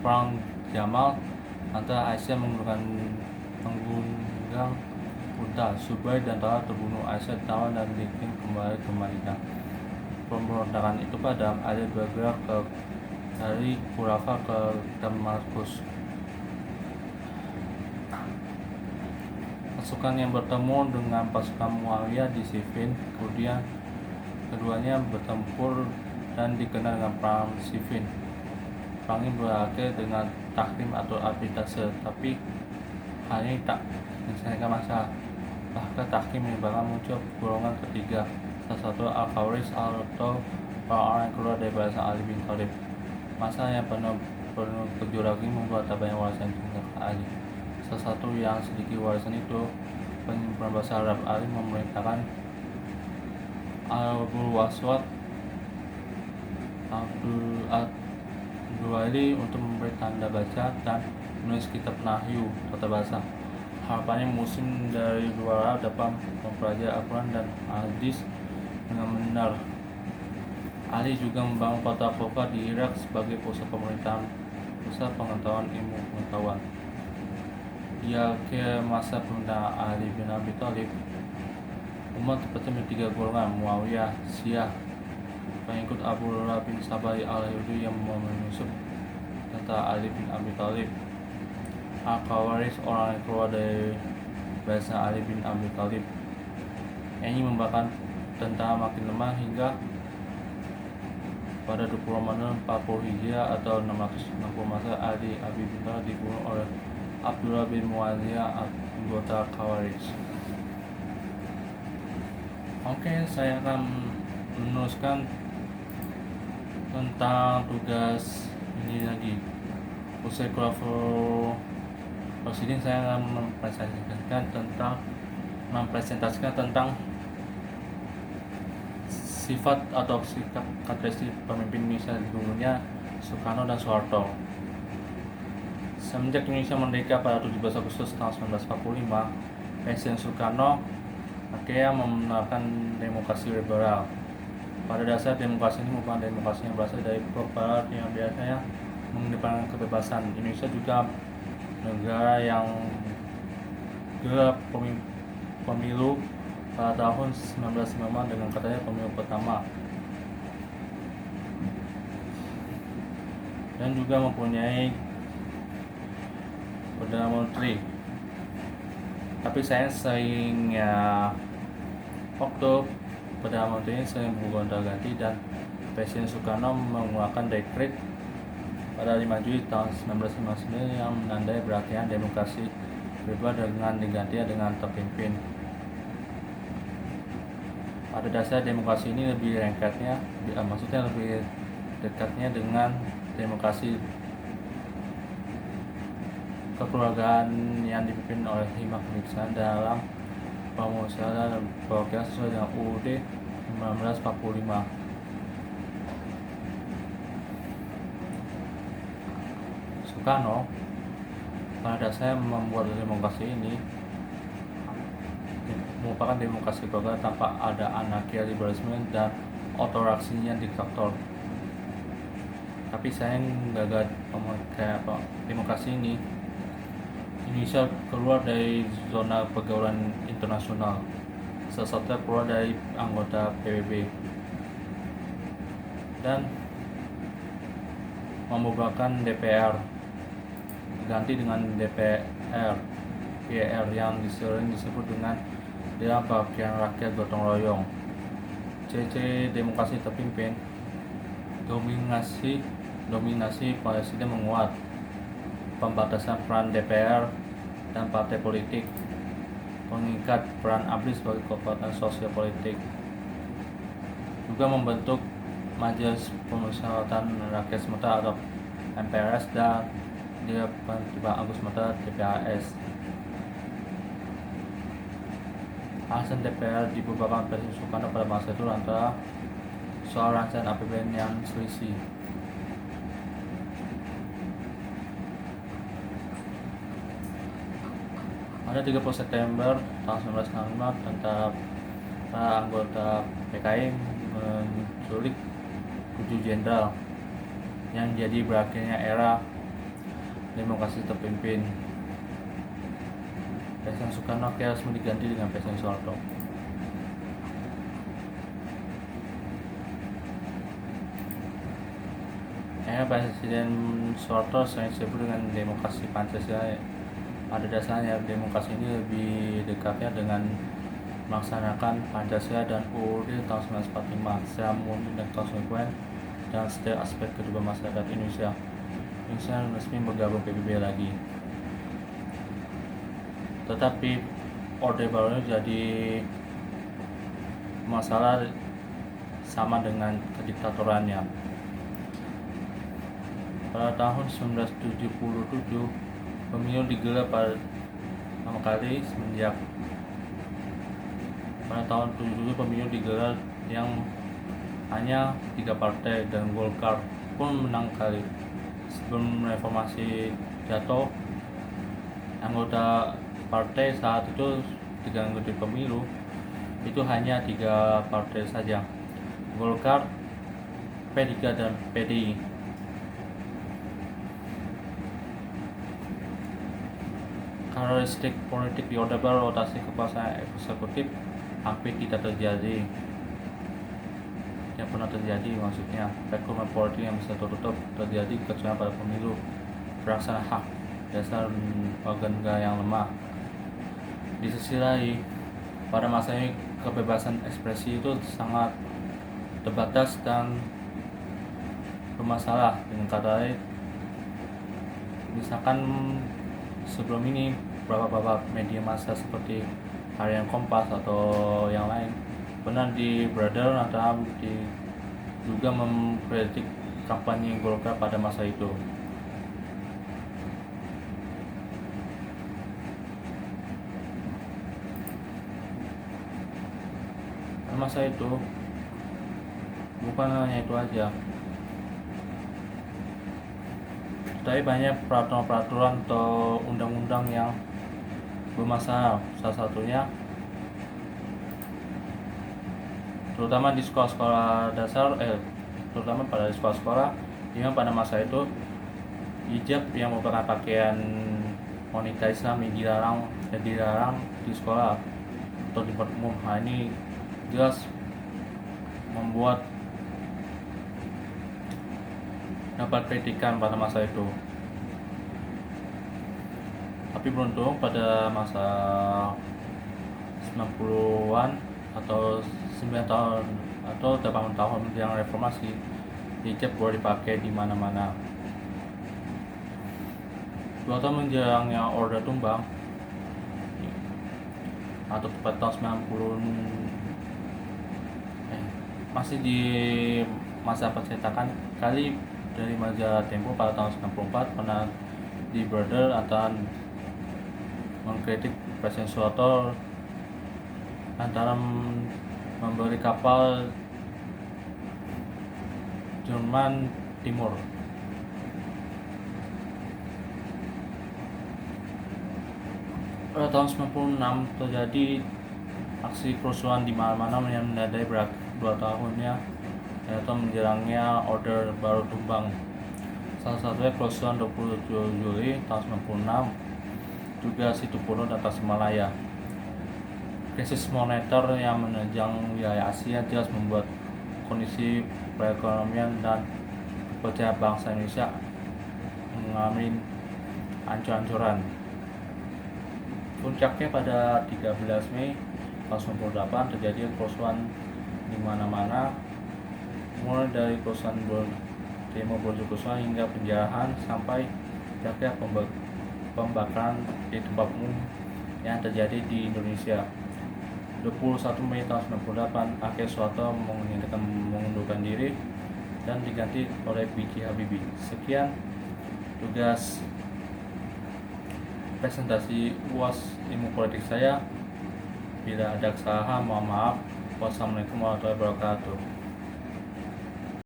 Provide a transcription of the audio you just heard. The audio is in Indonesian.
Perang Jamal antara Aisyah menggunakan unta Zubair dan Talha terbunuh. Aisyah ditawan dan dikirim kembali ke Madinah. Pemberontakan itu pada Ali bergerak dari Kurafa ke Damaskus. Pasukan yang bertemu dengan pasukan Muawiyah di Siffin, kemudian keduanya bertempur dan dikenal dengan Perang Siffin. Perang ini berakhir dengan tahrim atau arbitrase, tapi hal ini tak menyelesaikan masalah. Bahkan tahrim menyebabkan muncul golongan ketiga, salah satu Al-Khawarij atau orang-orang yang keluar dari barisan Ali bin Thalib. Masalah yang penuh kejuaraan ini membuat tak banyak warisan ditinggalkan Ali. Salah satu yang sedikit warisan itu penyimpan bahasa Arab. Ali memerintahkan Abdul Waswad Abdul untuk memberi tanda baca dan menulis kitab Nahyu tata bahasa. Harapannya muslim dari luar dapat mempelajari Al-Quran dan hadis dengan benar. Ali juga membangun kota Kufa di Irak sebagai pusat pemerintahan, pusat pengetahuan ilmu pengetahuan. Di akhir masa pemerintahan Ali bin Abi Thalib, umat terpecah menjadi tiga golongan: Muawiyah, Syiah, pengikut Abu Lahab bin Sabai al-Yahudi yang menyusup tentara Ali bin Abi Thalib. Al-Khawarij, orang yang keluar dari barisan Ali bin Abi Thalib. Ini membuatkan tentara makin lemah hingga pada 20 Ramadan 40 Hijriah atau 660 masa Ali bin Thalib dibunuh oleh Abdullah bin Muawiyah, anggota Khawarij. Oke, saya akan meneruskan tentang tugas ini lagi. Usai Khulafaur Rasyidin, saya akan mempresentasikan tentang sifat atau sikap karakteristik pemimpin Indonesia dulunya Soekarno dan Soeharto. Semenjak Indonesia merdeka pada 17 Agustus tahun 1945, Presiden Soekarno akhirnya menerapkan demokrasi liberal. Pada dasar demokrasi ini bukan demokrasi yang berasal dari blok barat yang biasanya mengedepankan kebebasan. Indonesia juga negara yang gelar pemilu pada tahun 1995 dengan katanya pemilu pertama, dan juga mempunyai Perdana Menteri. Tapi saya seringnya waktu Perdana Menteri sering bergonta-ganti dan Presiden Soekarno mengeluarkan dekret pada 5 Juli tahun 1959 yang menandai berakhirnya demokrasi liberal dengan digantinya dengan terpimpin. Pada dasar demokrasi ini lebih lebih dekatnya dengan demokrasi kekeluargaan yang dipimpin oleh Hima Kebijaksanaan dalam pemusyawaratan dan perwakilan sesuai dengan UUD 1945. Soekarno pada dasarnya membuat demokrasi ini merupakan demokrasi kekeluargaan tanpa ada anarki, liberalisme, dan otorasinya diktator. Tapi sayang gagal demokrasi ini, Indonesia keluar dari zona pergaulan internasional, salah satunya keluar dari anggota PBB dan membubarkan DPR, ganti dengan DPR yang sering disebut dengan Dewan Perwakilan Rakyat Gotong Royong. Ciri demokrasi terpimpin: dominasi presiden menguat, pembatasan peran DPR dan partai politik, mengikat peran ABRI sebagai kekuatan sosial politik, juga membentuk Majelis Pemusyawaratan Rakyat Sementara atau MPRS dan Dewan Agus Sementara DPRS. Alasan DPR dibubarkan Presiden Soekarno pada masa itu antara soal rancangan APBN yang selisih. Pada 30 September tahun 1965, tentara anggota PKI menculik 7 jenderal yang jadi berakhirnya era demokrasi terpimpin. Presiden Soekarno akhirnya resmi diganti dengan Presiden Soeharto. Presiden Soeharto sering disebut dengan demokrasi Pancasila. Pada dasarnya demokrasi ini lebih dekatnya dengan melaksanakan Pancasila dan UUD tahun 1945 secara murni dan konsekuen dan setiap aspek kedua masyarakat Indonesia. Indonesia resmi bergabung PBB lagi. Tetapi Orde Baru jadi masalah sama dengan kediktatorannya. Pada tahun 1977, pemilu digelar pertama kali semenjak pada tahun 77 pemilu digelar yang hanya 3 partai dan Golkar pun menang kali. Sebelum reformasi jatuh, anggota partai saat itu ketika mengikuti pemilu itu hanya 3 partai saja, Golkar, P3 dan PDI. Karakteristik politik di Orde Baru, rotasi kekuasaan eksekutif hampir tidak terjadi. Yang pernah terjadi maksudnya rekrutmen politik yang bisa tertutup terjadi kecuali pada pemilu pelaksanaan hak dasar warga negara yang lemah. Di sisi lain, pada masa ini kebebasan ekspresi itu sangat terbatas dan bermasalah. Dengan kata lain, misalkan sebelum ini beberapa media massa seperti Harian Kompas atau yang lain pernah di Brother atau juga mengkritik kampanye Golkar pada masa itu. Pada masa itu bukan hanya itu aja, tapi banyak peraturan-peraturan atau undang-undang yang bermasalah. Salah satunya terutama di sekolah-sekolah dasar, terutama pada sekolah-sekolah yang pada masa itu hijab yang merupakan pakaian wanita Islam yang dilarang di sekolah atau di tempat umum. Ini jelas membuat dapat kritikan pada masa itu. Tapi beruntung pada masa 90-an atau 9 tahun atau 8 tahun menjelang reformasi, hijab boleh dipakai di mana-mana. 2 tahun menjelangnya Orde tumbang atau tepat tahun 90, masih di masa percetakan kali dari majalah Tempo pada tahun 94 pernah di Brother atau mengkritik Presiden Soeharto antara memberi kapal Jerman Timur. Pada tahun 96 terjadi aksi kerusuhan di mana-mana yang menandai 2 tahunnya yaitu menjelangnya Orde Baru tumbang. Salah satunya kerusuhan 27 Juli tahun 96 juga Situbondo dan Tasikmalaya. Krisis moneter yang menerjang wilayah Asia jelas membuat kondisi perekonomian dan kepercayaan bangsa Indonesia mengalami ancur-ancuran. Puncaknya pada 13 Mei tahun 98 terjadi kerusuhan di mana-mana, mulai dari kerusuhan demo Bonjokoso hingga penjarahan sampai akhirnya pembakaran di tempat umum yang terjadi di Indonesia. 21 Mei tahun 98 akhir Soeharto mengundurkan diri dan diganti oleh B.J. Habibie. Sekian tugas presentasi UAS ilmu politik saya. Bila ada kesalahan mohon maaf. Wassalamualaikum warahmatullahi wabarakatuh.